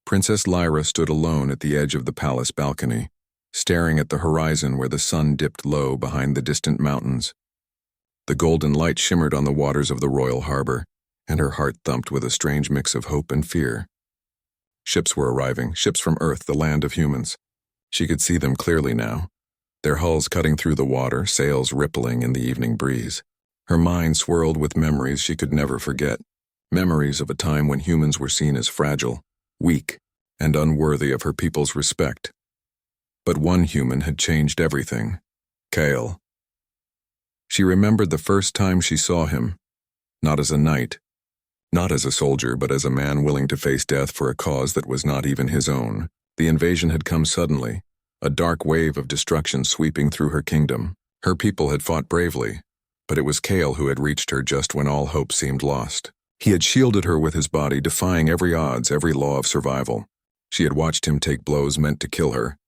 Princess Lyra stood alone at the edge of the palace balcony, staring at the horizon where the sun dipped low behind the distant mountains. The golden light shimmered on the waters of the royal harbor, and her heart thumped with a strange mix of hope and fear. Ships were arriving, ships from Earth, the land of humans. She could see them clearly now, their hulls cutting through the water, sails rippling in the evening breeze. Her mind swirled with memories she could never forget, memories of a time when humans were seen as fragile, weak, and unworthy of her people's respect. But one human had changed everything: Kale. She remembered the first time she saw him, not as a knight, not as a soldier, but as a man willing to face death for a cause that was not even his own. The invasion had come suddenly, a dark wave of destruction sweeping through her kingdom. Her people had fought bravely, but it was Kale who had reached her just when all hope seemed lost. He had shielded her with his body, defying every odds, every law of survival. She had watched him take blows meant to kill her,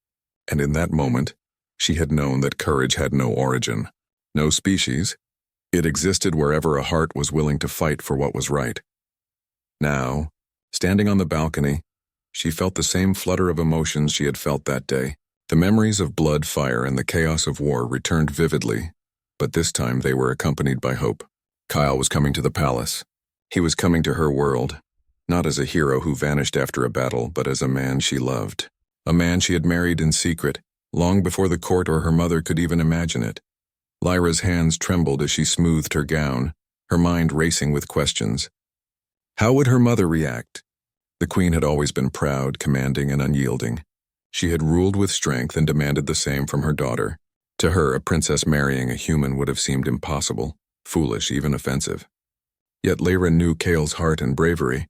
and in that moment, she had known that courage had no origin, no species. It existed wherever a heart was willing to fight for what was right. Now, standing on the balcony, she felt the same flutter of emotions she had felt that day. The memories of blood, fire, and the chaos of war returned vividly, but this time they were accompanied by hope. Kyle was coming to the palace. He was coming to her world, not as a hero who vanished after a battle, but as a man she loved. A man she had married in secret, long before the court or her mother could even imagine it. Lyra's hands trembled as she smoothed her gown, her mind racing with questions. How would her mother react? The queen had always been proud, commanding, and unyielding. She had ruled with strength and demanded the same from her daughter. To her, a princess marrying a human would have seemed impossible, foolish, even offensive. Yet Lyra knew Kale's heart and bravery,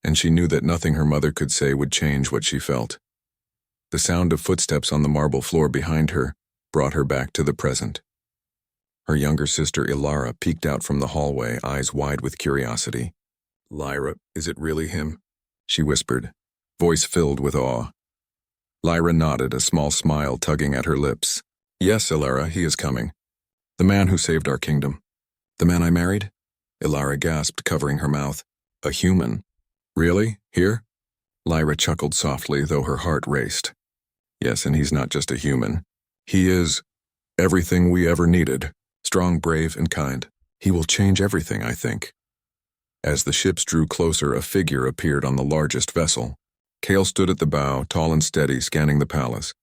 and she knew that nothing her mother could say would change what she felt. The sound of footsteps on the marble floor behind her brought her back to the present. Her younger sister Ilara peeked out from the hallway, eyes wide with curiosity. "Lyra, is it really him?" she whispered, voice filled with awe. Lyra nodded, a small smile tugging at her lips. "Yes, Ilara, he is coming. The man who saved our kingdom." "The man I married?" Ilara gasped, covering her mouth. "A human? Really? Here?" Lyra chuckled softly, though her heart raced. "Yes, and he's not just a human. He is everything we ever needed. Strong, brave, and kind. He will change everything, I think." As the ships drew closer, a figure appeared on the largest vessel. Kale stood at the bow, tall and steady, scanning the palace.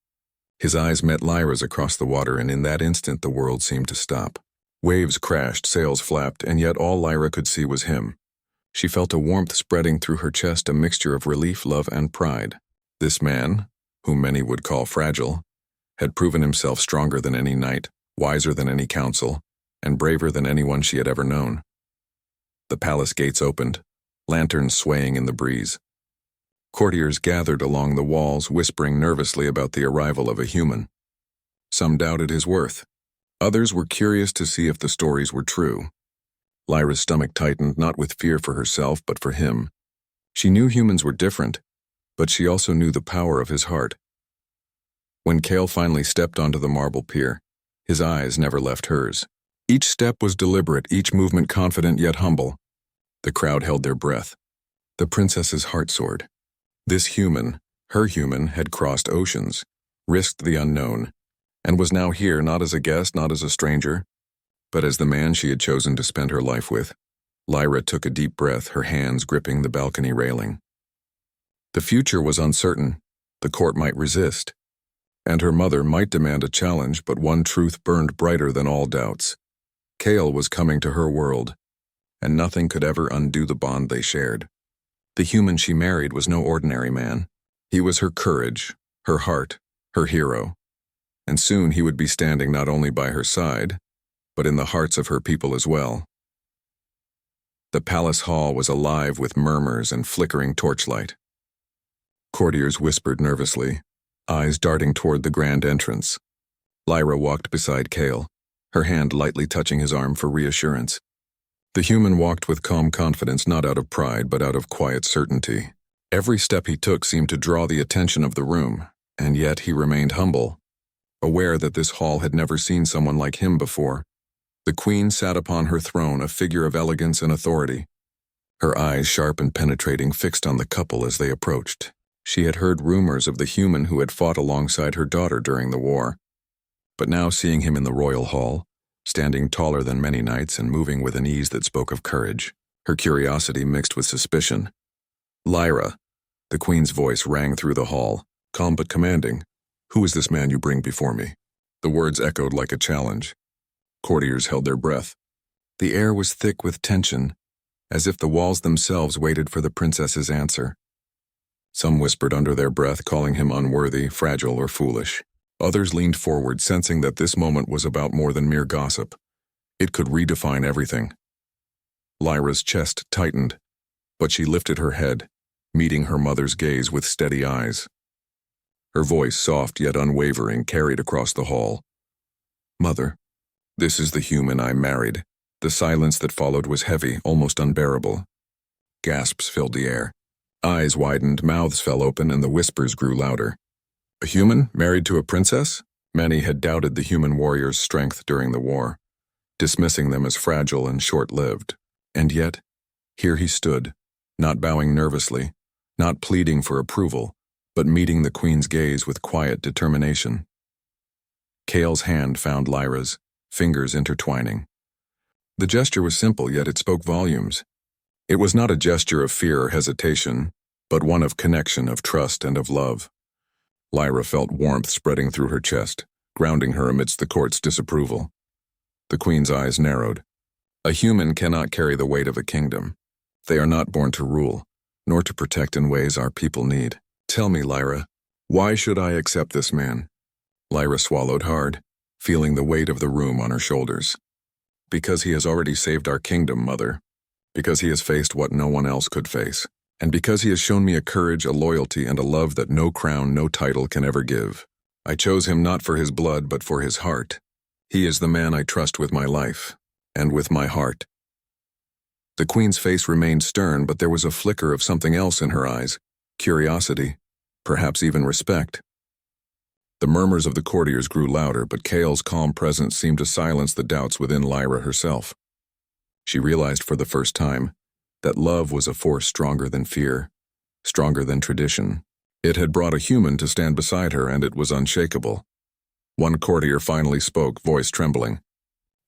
His eyes met Lyra's across the water, and in that instant the world seemed to stop. Waves crashed, sails flapped, and yet all Lyra could see was him. She felt a warmth spreading through her chest, a mixture of relief, love, and pride. This man, whom many would call fragile, had proven himself stronger than any knight, wiser than any council, and braver than anyone she had ever known. The palace gates opened, lanterns swaying in the breeze. Courtiers gathered along the walls, whispering nervously about the arrival of a human. Some doubted his worth. Others were curious to see if the stories were true. Lyra's stomach tightened, not with fear for herself, but for him. She knew humans were different, but she also knew the power of his heart. When Kale finally stepped onto the marble pier, his eyes never left hers. Each step was deliberate, each movement confident yet humble. The crowd held their breath. The princess's heart soared. This human, her human, had crossed oceans, risked the unknown, and was now here not as a guest, not as a stranger, but as the man she had chosen to spend her life with. Lyra took a deep breath, her hands gripping the balcony railing. The future was uncertain. The court might resist, and her mother might demand a challenge, but one truth burned brighter than all doubts. Kale was coming to her world, and nothing could ever undo the bond they shared. The human she married was no ordinary man. He was her courage, her heart, her hero. And soon he would be standing not only by her side, but in the hearts of her people as well. The palace hall was alive with murmurs and flickering torchlight. Courtiers whispered nervously, eyes darting toward the grand entrance. Lyra walked beside Kale, her hand lightly touching his arm for reassurance. The human walked with calm confidence, not out of pride, but out of quiet certainty. Every step he took seemed to draw the attention of the room, and yet he remained humble, aware that this hall had never seen someone like him before. The queen sat upon her throne, a figure of elegance and authority, her eyes sharp and penetrating, fixed on the couple as they approached. She had heard rumors of the human who had fought alongside her daughter during the war. But now seeing him in the royal hall, standing taller than many knights and moving with an ease that spoke of courage, her curiosity mixed with suspicion. "Lyra," the queen's voice rang through the hall, calm but commanding. "Who is this man you bring before me?" The words echoed like a challenge. Courtiers held their breath. The air was thick with tension, as if the walls themselves waited for the princess's answer. Some whispered under their breath, calling him unworthy, fragile, or foolish. Others leaned forward, sensing that this moment was about more than mere gossip. It could redefine everything. Lyra's chest tightened, but she lifted her head, meeting her mother's gaze with steady eyes. Her voice, soft yet unwavering, carried across the hall. "Mother, this is the human I married." The silence that followed was heavy, almost unbearable. Gasps filled the air. Eyes widened, mouths fell open, and the whispers grew louder. A human married to a princess? Many had doubted the human warrior's strength during the war, dismissing them as fragile and short-lived. And yet, here he stood, not bowing nervously, not pleading for approval, but meeting the queen's gaze with quiet determination. Kale's hand found Lyra's, fingers intertwining. The gesture was simple, yet it spoke volumes. It was not a gesture of fear or hesitation, but one of connection, of trust, and of love. Lyra felt warmth spreading through her chest, grounding her amidst the court's disapproval. The queen's eyes narrowed. A human cannot carry the weight of a kingdom. They are not born to rule, nor to protect in ways our people need. "Tell me, Lyra, why should I accept this man?" Lyra swallowed hard, feeling the weight of the room on her shoulders. "Because he has already saved our kingdom, Mother. Because he has faced what no one else could face. And because he has shown me a courage, a loyalty, and a love that no crown, no title can ever give. I chose him not for his blood, but for his heart. He is the man I trust with my life, and with my heart." The queen's face remained stern, but there was a flicker of something else in her eyes. Curiosity, perhaps even respect. The murmurs of the courtiers grew louder, but Kale's calm presence seemed to silence the doubts within Lyra herself. She realized for the first time that love was a force stronger than fear, stronger than tradition. It had brought a human to stand beside her, and it was unshakable. One courtier finally spoke, voice trembling.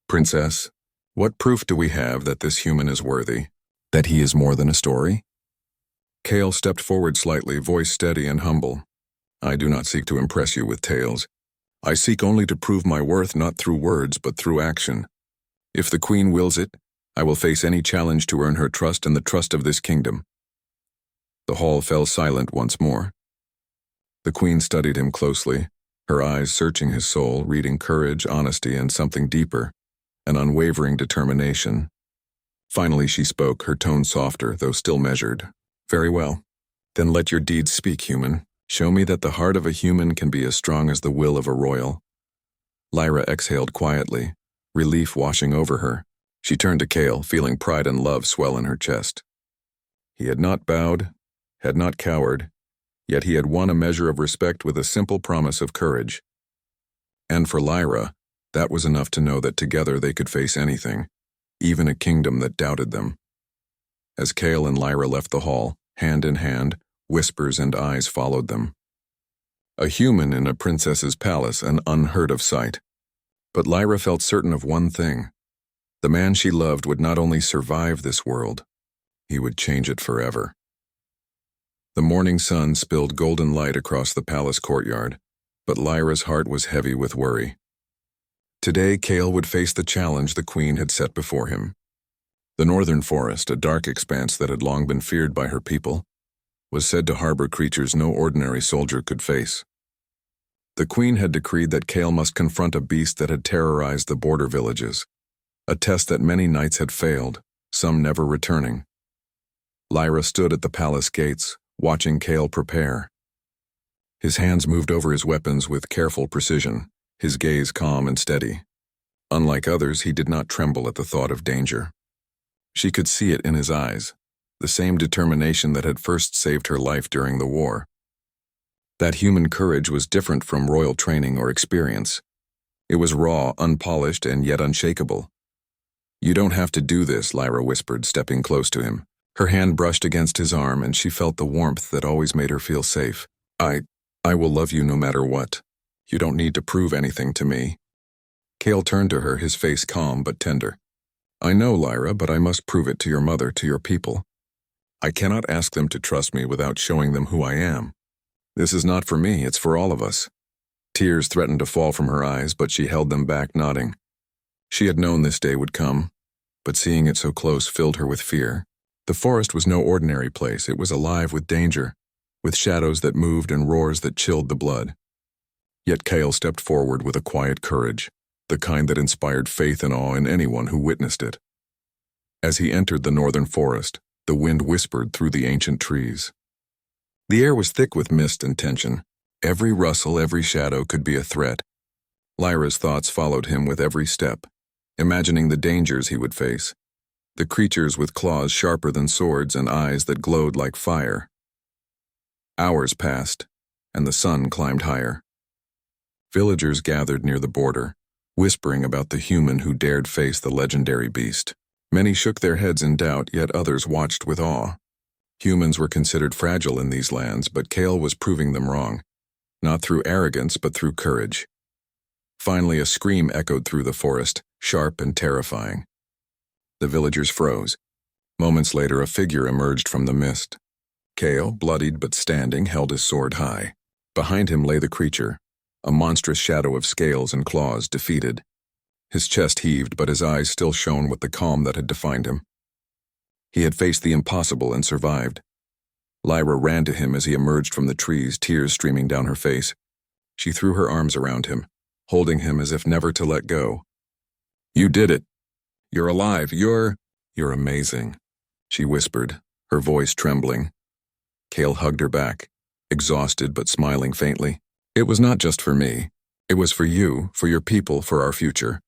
"Princess, what proof do we have that this human is worthy? That he is more than a story?" Kale stepped forward slightly, voice steady and humble. "I do not seek to impress you with tales. I seek only to prove my worth, not through words, but through action. If the queen wills it, I will face any challenge to earn her trust and the trust of this kingdom." The hall fell silent once more. The queen studied him closely, her eyes searching his soul, reading courage, honesty, and something deeper, an unwavering determination. Finally she spoke, her tone softer, though still measured. "Very well. Then let your deeds speak, human. Show me that the heart of a human can be as strong as the will of a royal." Lyra exhaled quietly, relief washing over her. She turned to Kale, feeling pride and love swell in her chest. He had not bowed, had not cowered, yet he had won a measure of respect with a simple promise of courage. And for Lyra, that was enough to know that together they could face anything, even a kingdom that doubted them. As Kale and Lyra left the hall, hand in hand, whispers and eyes followed them. A human in a princess's palace, an unheard-of sight. But Lyra felt certain of one thing. The man she loved would not only survive this world, he would change it forever. The morning sun spilled golden light across the palace courtyard, but Lyra's heart was heavy with worry. Today, Kale would face the challenge the queen had set before him. The northern forest, a dark expanse that had long been feared by her people, was said to harbor creatures no ordinary soldier could face. The queen had decreed that Kale must confront a beast that had terrorized the border villages, a test that many knights had failed, some never returning. Lyra stood at the palace gates, watching Kale prepare. His hands moved over his weapons with careful precision, his gaze calm and steady. Unlike others, he did not tremble at the thought of danger. She could see it in his eyes, the same determination that had first saved her life during the war. That human courage was different from royal training or experience. It was raw, unpolished, and yet unshakable. "You don't have to do this," Lyra whispered, stepping close to him. Her hand brushed against his arm, and she felt the warmth that always made her feel safe. I will love you no matter what. You don't need to prove anything to me. Cale turned to her, his face calm but tender. I know, Lyra, but I must prove it to your mother, to your people. I cannot ask them to trust me without showing them who I am. This is not for me, it's for all of us. Tears threatened to fall from her eyes, but she held them back, nodding. She had known this day would come, but seeing it so close filled her with fear. The forest was no ordinary place. It was alive with danger, with shadows that moved and roars that chilled the blood. Yet Cale stepped forward with a quiet courage, the kind that inspired faith and awe in anyone who witnessed it. As he entered the northern forest, the wind whispered through the ancient trees. The air was thick with mist and tension. Every rustle, every shadow could be a threat. Lyra's thoughts followed him with every step, imagining the dangers he would face. The creatures with claws sharper than swords and eyes that glowed like fire. Hours passed, and the sun climbed higher. Villagers gathered near the border, whispering about the human who dared face the legendary beast. Many shook their heads in doubt, yet others watched with awe. Humans were considered fragile in these lands, but Cale was proving them wrong, not through arrogance but through courage. Finally, a scream echoed through the forest, sharp and terrifying. The villagers froze. Moments later, a figure emerged from the mist. Cale, bloodied but standing, held his sword high. Behind him lay the creature, a monstrous shadow of scales and claws, defeated. His chest heaved, but his eyes still shone with the calm that had defined him. He had faced the impossible and survived. Lyra ran to him as he emerged from the trees, tears streaming down her face. She threw her arms around him, holding him as if never to let go. You did it. You're alive. You're amazing, she whispered, her voice trembling. Cale hugged her back, exhausted but smiling faintly. It was not just for me. It was for you, for your people, for our future.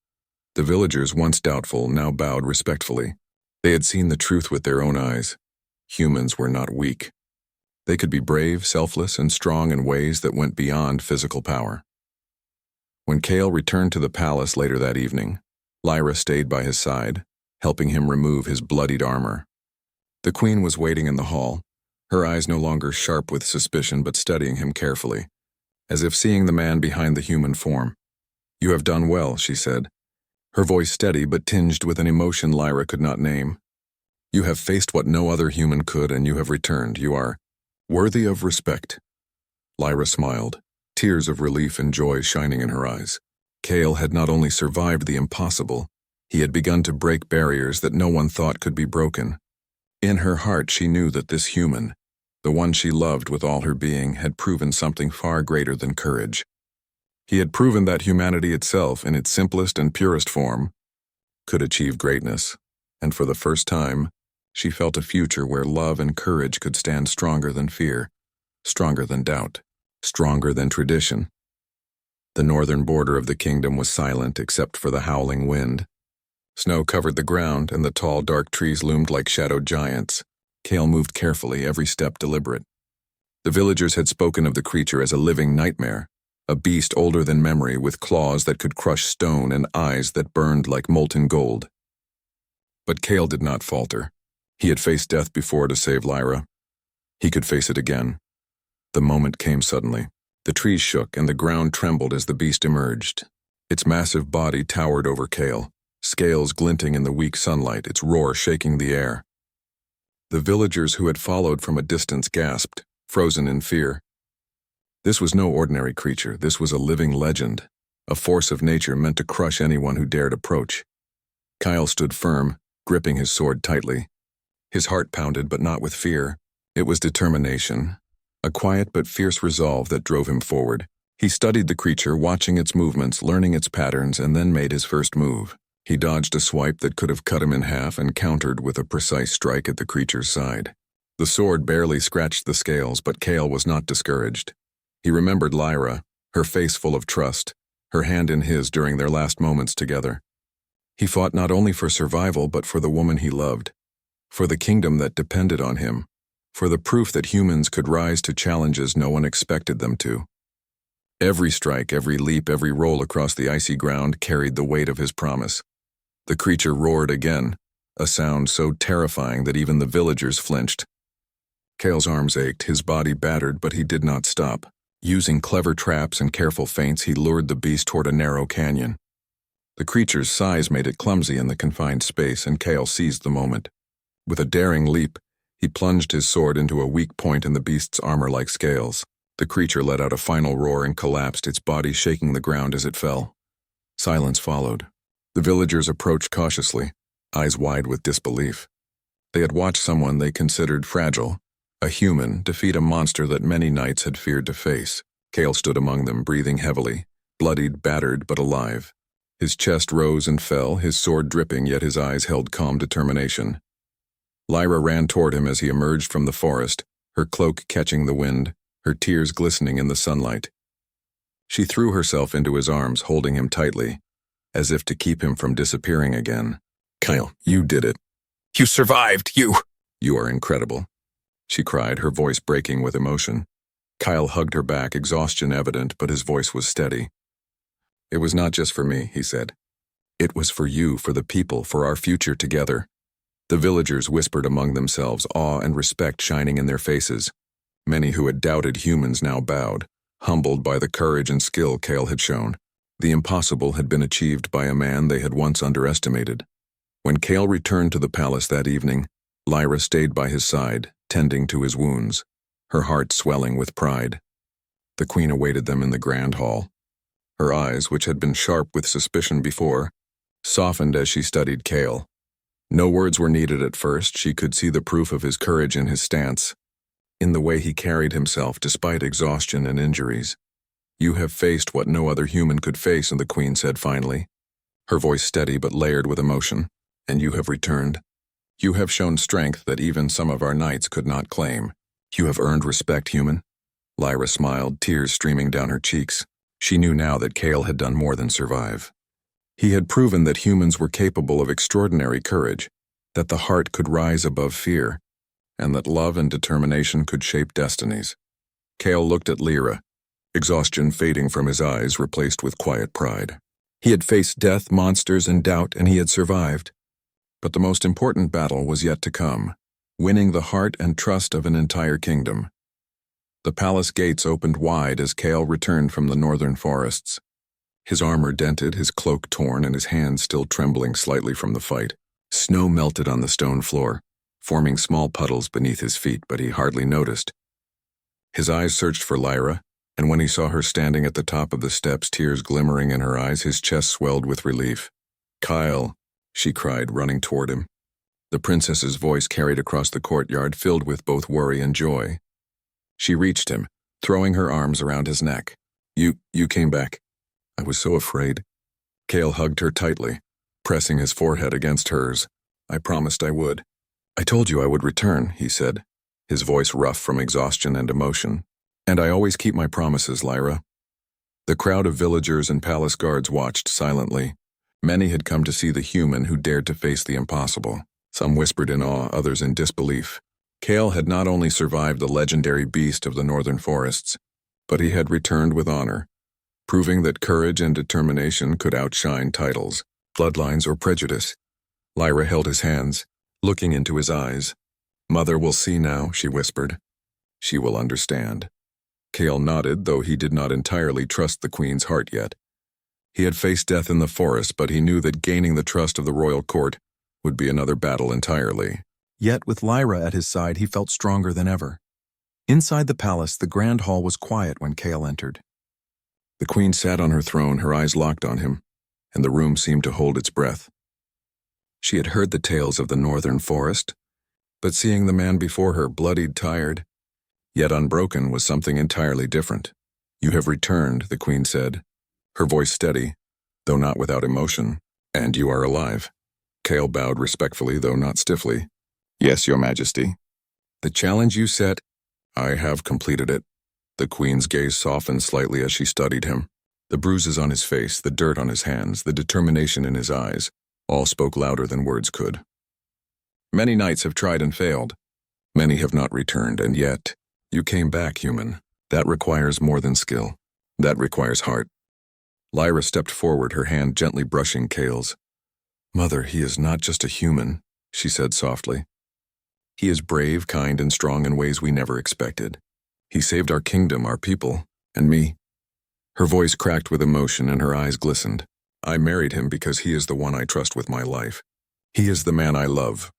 The villagers, once doubtful, now bowed respectfully. They had seen the truth with their own eyes. Humans were not weak. They could be brave, selfless, and strong in ways that went beyond physical power. When Cale returned to the palace later that evening, Lyra stayed by his side, helping him remove his bloodied armor. The queen was waiting in the hall, her eyes no longer sharp with suspicion but studying him carefully, as if seeing the man behind the human form. You have done well, she said, her voice steady but tinged with an emotion Lyra could not name. You have faced what no other human could, and you have returned. You are worthy of respect. Lyra smiled, tears of relief and joy shining in her eyes. Cale had not only survived the impossible, he had begun to break barriers that no one thought could be broken. In her heart she knew that this human, the one she loved with all her being, had proven something far greater than courage. He had proven that humanity itself, in its simplest and purest form, could achieve greatness, and for the first time, she felt a future where love and courage could stand stronger than fear, stronger than doubt, stronger than tradition. The northern border of the kingdom was silent except for the howling wind. Snow covered the ground, and the tall, dark trees loomed like shadowed giants. Cale moved carefully, every step deliberate. The villagers had spoken of the creature as a living nightmare, a beast older than memory with claws that could crush stone and eyes that burned like molten gold. But Cale did not falter. He had faced death before to save Lyra. He could face it again. The moment came suddenly. The trees shook and the ground trembled as the beast emerged. Its massive body towered over Cale, scales glinting in the weak sunlight, its roar shaking the air. The villagers who had followed from a distance gasped, frozen in fear. This was no ordinary creature. This was a living legend, a force of nature meant to crush anyone who dared approach. Cale stood firm, gripping his sword tightly. His heart pounded, but not with fear. It was determination, a quiet but fierce resolve that drove him forward. He studied the creature, watching its movements, learning its patterns, and then made his first move. He dodged a swipe that could have cut him in half and countered with a precise strike at the creature's side. The sword barely scratched the scales, but Cale was not discouraged. He remembered Lyra, her face full of trust, her hand in his during their last moments together. He fought not only for survival but for the woman he loved, for the kingdom that depended on him, for the proof that humans could rise to challenges no one expected them to. Every strike, every leap, every roll across the icy ground carried the weight of his promise. The creature roared again, a sound so terrifying that even the villagers flinched. Kale's arms ached, his body battered, but he did not stop. Using clever traps and careful feints, he lured the beast toward a narrow canyon. The creature's size made it clumsy in the confined space, and Kale seized the moment. With a daring leap, he plunged his sword into a weak point in the beast's armor like scales. The creature let out a final roar and collapsed, its body shaking the ground as it fell. Silence followed. The villagers approached cautiously, eyes wide with disbelief. They had watched someone they considered fragile, a human, defeat a monster that many knights had feared to face. Kale stood among them, breathing heavily, bloodied, battered, but alive. His chest rose and fell, his sword dripping, yet his eyes held calm determination. Lyra ran toward him as he emerged from the forest, her cloak catching the wind, her tears glistening in the sunlight. She threw herself into his arms, holding him tightly, as if to keep him from disappearing again. "Kyle, you did it. You survived, you! You are incredible," she cried, her voice breaking with emotion. Kyle hugged her back, exhaustion evident, but his voice was steady. "It was not just for me," he said. "It was for you, for the people, for our future together." The villagers whispered among themselves, awe and respect shining in their faces. Many who had doubted humans now bowed, humbled by the courage and skill Kale had shown. The impossible had been achieved by a man they had once underestimated. When Kale returned to the palace that evening, Lyra stayed by his side, tending to his wounds, her heart swelling with pride. The queen awaited them in the grand hall. Her eyes, which had been sharp with suspicion before, softened as she studied Kale. No words were needed at first. She could see the proof of his courage in his stance, in the way he carried himself despite exhaustion and injuries. "You have faced what no other human could face," and the queen said finally, her voice steady but layered with emotion. "And you have returned. You have shown strength that even some of our knights could not claim. You have earned respect, human." Lyra smiled, tears streaming down her cheeks. She knew now that Kale had done more than survive. He had proven that humans were capable of extraordinary courage, that the heart could rise above fear, and that love and determination could shape destinies. Kale looked at Lyra, exhaustion fading from his eyes, replaced with quiet pride. He had faced death, monsters, and doubt, and he had survived. But the most important battle was yet to come, winning the heart and trust of an entire kingdom. The palace gates opened wide as Kale returned from the northern forests. His armor dented, his cloak torn, and his hands still trembling slightly from the fight. Snow melted on the stone floor, forming small puddles beneath his feet, but he hardly noticed. His eyes searched for Lyra, and when he saw her standing at the top of the steps, tears glimmering in her eyes, his chest swelled with relief. "Kyle," she cried, running toward him. The princess's voice carried across the courtyard, filled with both worry and joy. She reached him, throwing her arms around his neck. You came back. I was so afraid." Kale hugged her tightly, pressing his forehead against hers. "I promised I would." "I told you I would return," he said, his voice rough from exhaustion and emotion. "And I always keep my promises, Lyra." The crowd of villagers and palace guards watched silently. Many had come to see the human who dared to face the impossible. Some whispered in awe, others in disbelief. Kale had not only survived the legendary beast of the northern forests, but he had returned with honor, proving that courage and determination could outshine titles, bloodlines, or prejudice. Lyra held his hands, looking into his eyes. "Mother will see now," she whispered. "She will understand." Kale nodded, though he did not entirely trust the queen's heart yet. He had faced death in the forest, but he knew that gaining the trust of the royal court would be another battle entirely. Yet with Lyra at his side, he felt stronger than ever. Inside the palace, the grand hall was quiet when Kale entered. The queen sat on her throne, her eyes locked on him, and the room seemed to hold its breath. She had heard the tales of the northern forest, but seeing the man before her, bloodied, tired, yet unbroken, was something entirely different. "You have returned," the queen said, her voice steady, though not without emotion. "And you are alive." Kale bowed respectfully, though not stiffly. "Yes, your majesty." "The challenge you set, I have completed it." The queen's gaze softened slightly as she studied him. The bruises on his face, the dirt on his hands, the determination in his eyes, all spoke louder than words could. "Many knights have tried and failed. Many have not returned, and yet, you came back, human. That requires more than skill. That requires heart." Lyra stepped forward, her hand gently brushing Kale's. "Mother, he is not just a human," she said softly. He is brave, kind, and strong in ways we never expected. He saved our kingdom, our people, and me. Her voice cracked with emotion and her eyes glistened. I married him because he is the one I trust with my life. He is the man I love.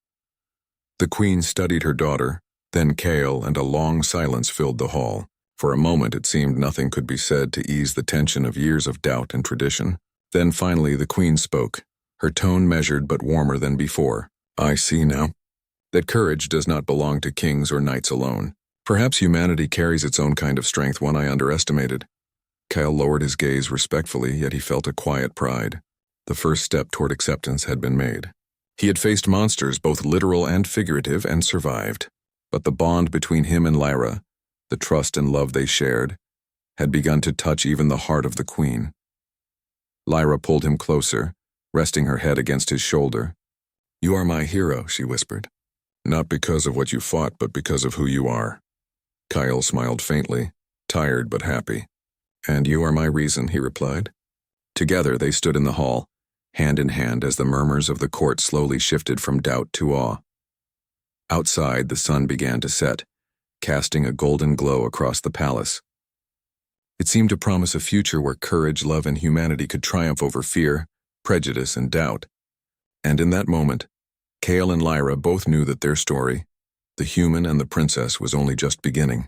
The queen studied her daughter, then Kale, and a long silence filled the hall. For a moment it seemed nothing could be said to ease the tension of years of doubt and tradition. Then finally the queen spoke, her tone measured but warmer than before. I see now that courage does not belong to kings or knights alone. Perhaps humanity carries its own kind of strength, one I underestimated. Kyle lowered his gaze respectfully, yet he felt a quiet pride. The first step toward acceptance had been made. He had faced monsters, both literal and figurative, and survived. But the bond between him and Lyra, the trust and love they shared, had begun to touch even the heart of the queen. Lyra pulled him closer, resting her head against his shoulder. You are my hero, she whispered. Not because of what you fought, but because of who you are. Kyle smiled faintly, tired but happy. And you are my reason, he replied. Together they stood in the hall, hand in hand as the murmurs of the court slowly shifted from doubt to awe. Outside, the sun began to set, casting a golden glow across the palace. It seemed to promise a future where courage, love, and humanity could triumph over fear, prejudice, and doubt. And in that moment, Kale and Lyra both knew that their story, the human and the princess, was only just beginning.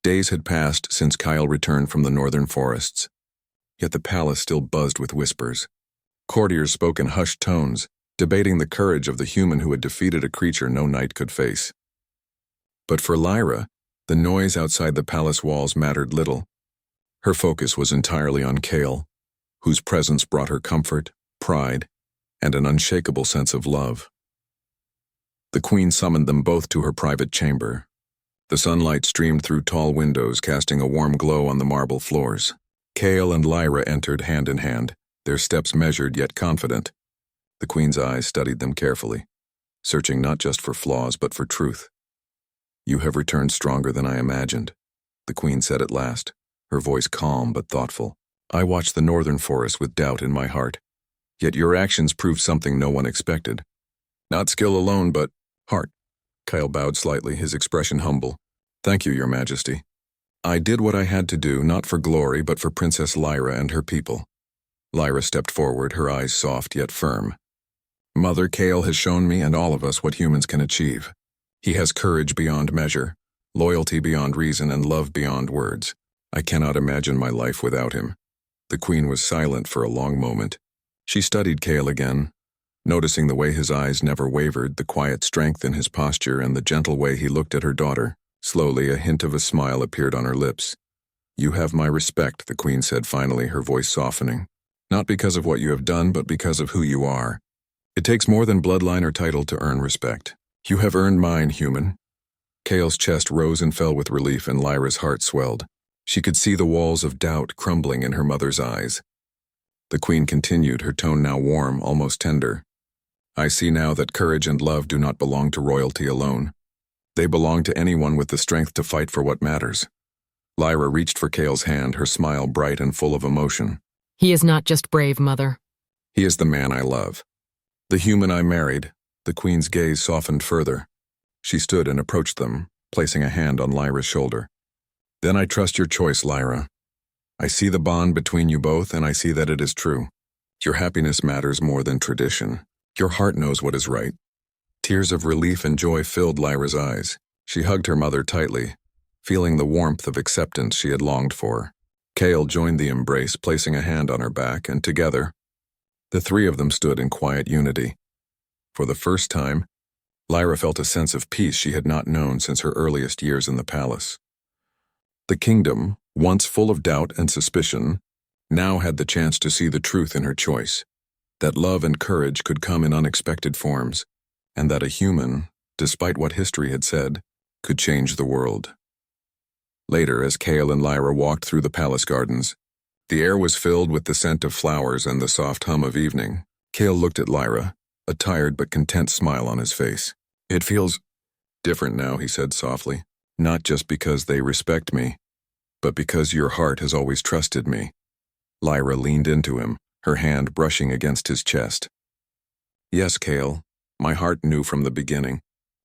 Days had passed since Kyle returned from the northern forests, yet the palace still buzzed with whispers. Courtiers spoke in hushed tones, debating the courage of the human who had defeated a creature no knight could face. But for Lyra, the noise outside the palace walls mattered little. Her focus was entirely on Kale, whose presence brought her comfort, pride, and an unshakable sense of love. The queen summoned them both to her private chamber. The sunlight streamed through tall windows, casting a warm glow on the marble floors. Kale and Lyra entered hand in hand, their steps measured yet confident. The queen's eyes studied them carefully, searching not just for flaws but for truth. You have returned stronger than I imagined, the queen said at last, her voice calm but thoughtful. I watched the northern forest with doubt in my heart, yet your actions proved something no one expected. Not skill alone, but heart. Kyle bowed slightly, his expression humble. Thank you, Your Majesty. I did what I had to do, not for glory, but for Princess Lyra and her people. Lyra stepped forward, her eyes soft yet firm. Mother, Kale has shown me and all of us what humans can achieve. He has courage beyond measure, loyalty beyond reason, and love beyond words. I cannot imagine my life without him. The queen was silent for a long moment. She studied Kale again, noticing the way his eyes never wavered, the quiet strength in his posture, and the gentle way he looked at her daughter. Slowly, a hint of a smile appeared on her lips. You have my respect, the queen said finally, her voice softening. Not because of what you have done, but because of who you are. It takes more than bloodline or title to earn respect. You have earned mine, human. Kale's chest rose and fell with relief, and Lyra's heart swelled. She could see the walls of doubt crumbling in her mother's eyes. The queen continued, her tone now warm, almost tender. I see now that courage and love do not belong to royalty alone. They belong to anyone with the strength to fight for what matters. Lyra reached for Kale's hand, her smile bright and full of emotion. He is not just brave, Mother. He is the man I love. The human I married. The queen's gaze softened further. She stood and approached them, placing a hand on Lyra's shoulder. Then I trust your choice, Lyra. I see the bond between you both, and I see that it is true. Your happiness matters more than tradition. Your heart knows what is right. Tears of relief and joy filled Lyra's eyes. She hugged her mother tightly, feeling the warmth of acceptance she had longed for. Kale joined the embrace, placing a hand on her back, and together, the three of them stood in quiet unity. For the first time, Lyra felt a sense of peace she had not known since her earliest years in the palace. The kingdom, once full of doubt and suspicion, now had the chance to see the truth in her choice. That love and courage could come in unexpected forms, and that a human, despite what history had said, could change the world. Later, as Kale and Lyra walked through the palace gardens, the air was filled with the scent of flowers and the soft hum of evening. Kale looked at Lyra, a tired but content smile on his face. It feels different now, he said softly, not just because they respect me, but because your heart has always trusted me. Lyra leaned into him, her hand brushing against his chest. Yes, Kale, My heart knew from the beginning.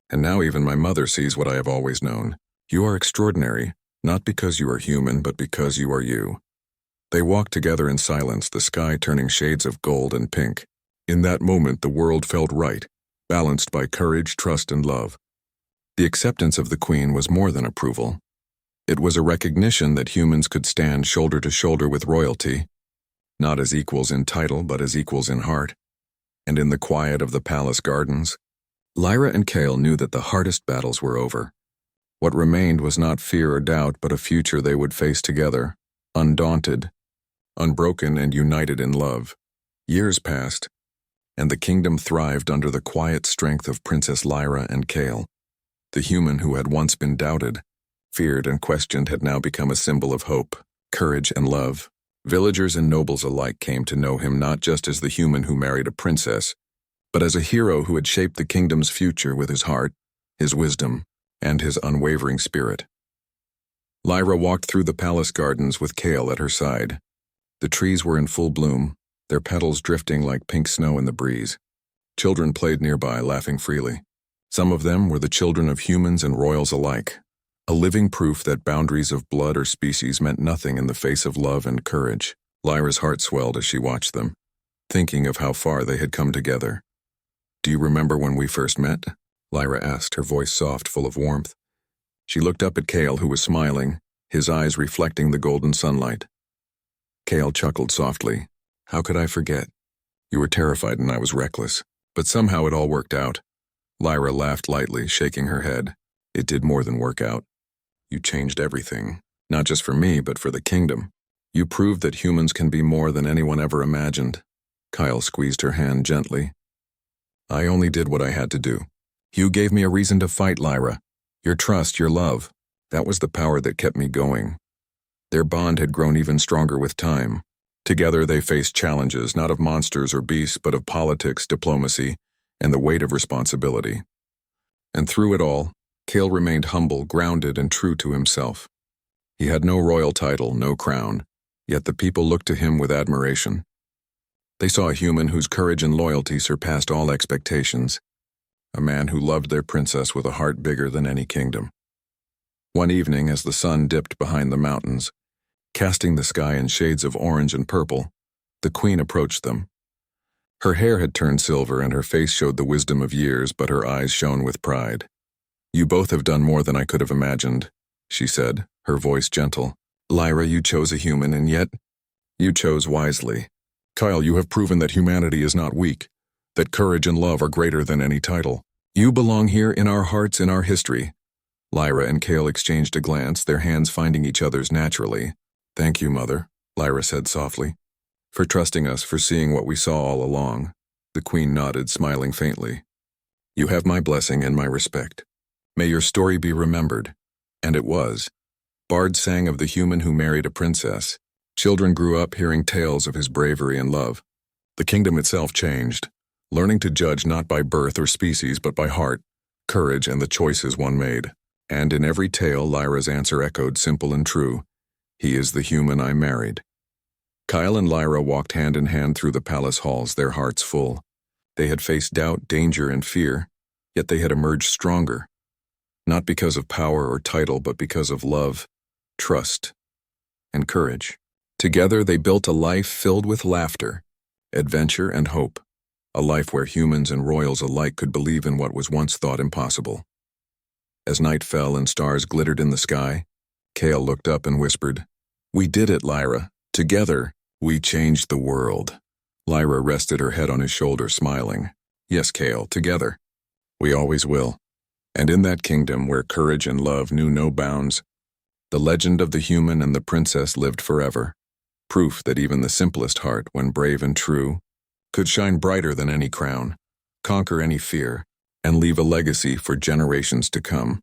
And now even my mother sees what I have always known. You are extraordinary, not because you are human, but because you are you. They walked together in silence, the sky turning shades of gold and pink. In that moment, the world felt right, balanced by courage, trust, and love. The acceptance of the Queen was more than approval. It was a recognition that humans could stand shoulder to shoulder with royalty, not as equals in title, but as equals in heart. And in the quiet of the palace gardens, Lyra and Cale knew that the hardest battles were over. What remained was not fear or doubt, but a future they would face together, undaunted, unbroken, and united in love. Years passed, and the kingdom thrived under the quiet strength of Princess Lyra and Cale. The human who had once been doubted, feared, and questioned had now become a symbol of hope, courage, and love. Villagers and nobles alike came to know him not just as the human who married a princess, but as a hero who had shaped the kingdom's future with his heart, his wisdom, and his unwavering spirit. Lyra walked through the palace gardens with Cale at her side. The trees were in full bloom, their petals drifting like pink snow in the breeze. Children played nearby, laughing freely. Some of them were the children of humans and royals alike, a living proof that boundaries of blood or species meant nothing in the face of love and courage. Lyra's heart swelled as she watched them, thinking of how far they had come together. "Do you remember when we first met?" Lyra asked, her voice soft, full of warmth. She looked up at Cale, who was smiling, his eyes reflecting the golden sunlight. Cale chuckled softly. "How could I forget? You were terrified and I was reckless, but somehow it all worked out." Lyra laughed lightly, shaking her head. "It did more than work out. You changed everything, not just for me, but for the kingdom. You proved that humans can be more than anyone ever imagined." Kyle squeezed her hand gently. "I only did what I had to do. You gave me a reason to fight, Lyra. Your trust, your love, that was the power that kept me going." Their bond had grown even stronger with time. Together they faced challenges, not of monsters or beasts, but of politics, diplomacy, and the weight of responsibility. And through it all, Cale remained humble, grounded, and true to himself. He had no royal title, no crown, yet the people looked to him with admiration. They saw a human whose courage and loyalty surpassed all expectations, a man who loved their princess with a heart bigger than any kingdom. One evening, as the sun dipped behind the mountains, casting the sky in shades of orange and purple, the Queen approached them. Her hair had turned silver and her face showed the wisdom of years, but her eyes shone with pride. "You both have done more than I could have imagined," she said, her voice gentle. "Lyra, you chose a human, and yet you chose wisely. Kyle, you have proven that humanity is not weak, that courage and love are greater than any title. You belong here in our hearts, in our history." Lyra and Cale exchanged a glance, their hands finding each other's naturally. "Thank you, Mother," Lyra said softly, "for trusting us, for seeing what we saw all along." The Queen nodded, smiling faintly. "You have my blessing and my respect. May your story be remembered." And it was. Bards sang of the human who married a princess. Children grew up hearing tales of his bravery and love. The kingdom itself changed, learning to judge not by birth or species, but by heart, courage, and the choices one made. And in every tale, Lyra's answer echoed, simple and true: "He is the human I married." Kyle and Lyra walked hand in hand through the palace halls, their hearts full. They had faced doubt, danger, and fear, yet they had emerged stronger. Not because of power or title, but because of love, trust, and courage. Together they built a life filled with laughter, adventure, and hope. A life where humans and royals alike could believe in what was once thought impossible. As night fell and stars glittered in the sky, Cale looked up and whispered, "We did it, Lyra. Together, we changed the world." Lyra rested her head on his shoulder, smiling. "Yes, Cale, together. We always will." And in that kingdom where courage and love knew no bounds, the legend of the human and the princess lived forever. Proof that even the simplest heart, when brave and true, could shine brighter than any crown, conquer any fear, and leave a legacy for generations to come.